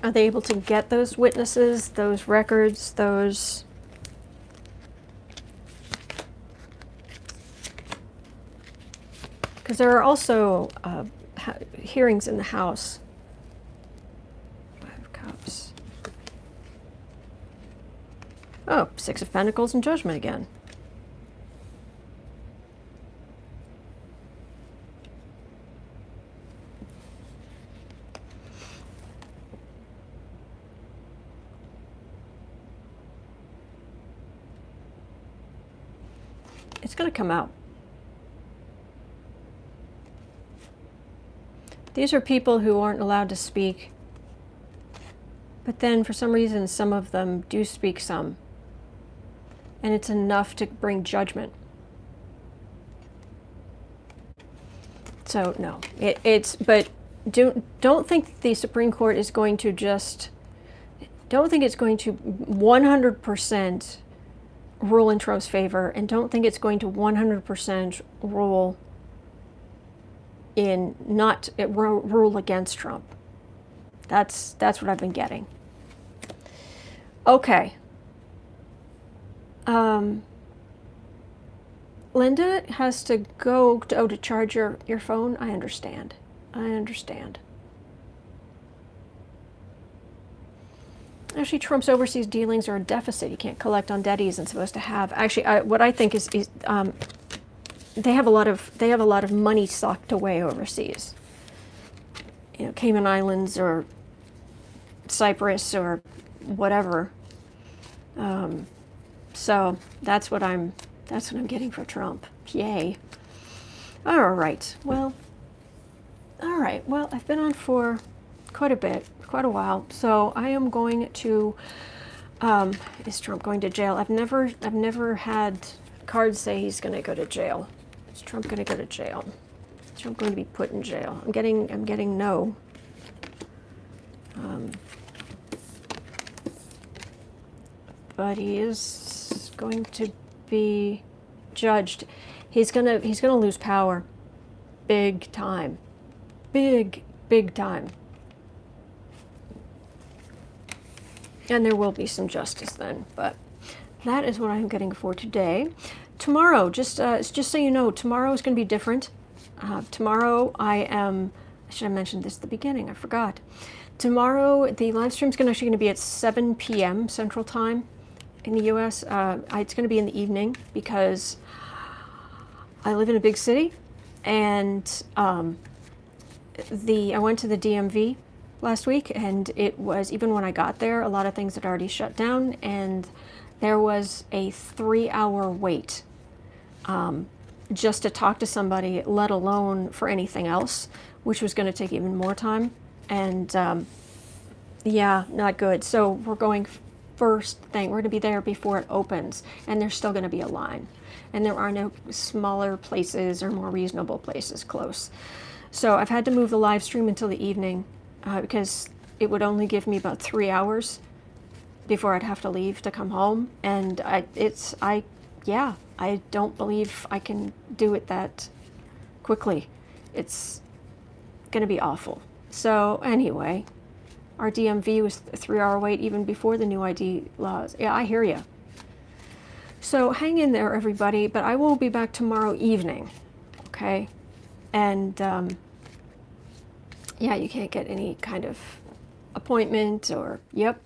they able to get those witnesses, those records, those? Because there are also hearings in the House. Five of Cups. Oh, Six of Pentacles and Judgment again. It's going to come out. These are people who aren't allowed to speak, but then for some reason some of them do speak some, and it's enough to bring judgment. So no, but don't think the Supreme Court is going to don't think it's going to 100% rule in Trump's favor, and don't think it's going to 100% rule rule against Trump. That's what I've been getting. Okay. Linda has to go to charge your phone. I understand. Actually, Trump's overseas dealings are a deficit. He can't collect on debt he isn't supposed to have. Actually, what I think is they have a lot of money socked away overseas. Cayman Islands or Cyprus or whatever. So that's what I'm getting for Trump. Yay. All right. Well, I've been on for quite a while. So I am going to. Is Trump going to jail? I've never had cards say he's going to go to jail. Is Trump going to go to jail? Is Trump going to be put in jail? I'm getting no. But he is going to be judged, he's gonna lose power, big time, big time, and there will be some justice then. But that is what I'm getting for today. Tomorrow, just so you know, tomorrow is going to be different. Tomorrow I should have mentioned this at the beginning, I forgot. Tomorrow the live stream is actually going to be at 7 p.m. Central Time in the US. It's going to be in the evening because I live in a big city, and I went to the DMV last week, and it was, even when I got there, a lot of things had already shut down, and there was a 3-hour wait just to talk to somebody, let alone for anything else, which was going to take even more time. And yeah, not good. So we're going first thing. We're going to be there before it opens, and there's still going to be a line. And there are no smaller places or more reasonable places close. So I've had to move the live stream until the evening because it would only give me about 3 hours before I'd have to leave to come home. And I don't believe I can do it that quickly. It's going to be awful. So anyway, our DMV was a 3-hour wait even before the new ID laws. Yeah, I hear you. So hang in there, everybody, but I will be back tomorrow evening, okay? And yeah, you can't get any kind of appointment or, yep.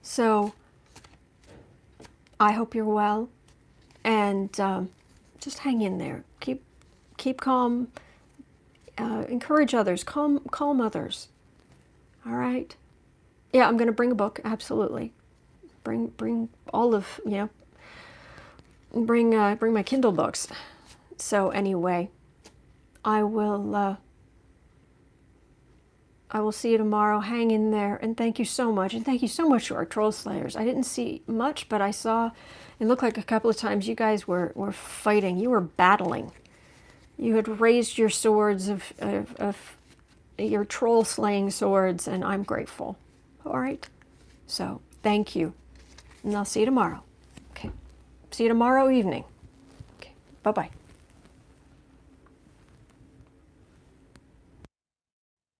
So I hope you're well, and just hang in there. Keep calm. Encourage others. Calm others. All right. Yeah, I'm going to bring a book. Absolutely. Bring all of, you know. Bring my Kindle books. So anyway, I will see you tomorrow. Hang in there, and thank you so much. And thank you so much to our Troll Slayers. I didn't see much, but I saw, it looked like a couple of times you guys were fighting. You were battling. You had raised your swords of your troll slaying swords, and I'm grateful. All right. So thank you, and I'll see you tomorrow. Okay. See you tomorrow evening. Okay. Bye-bye.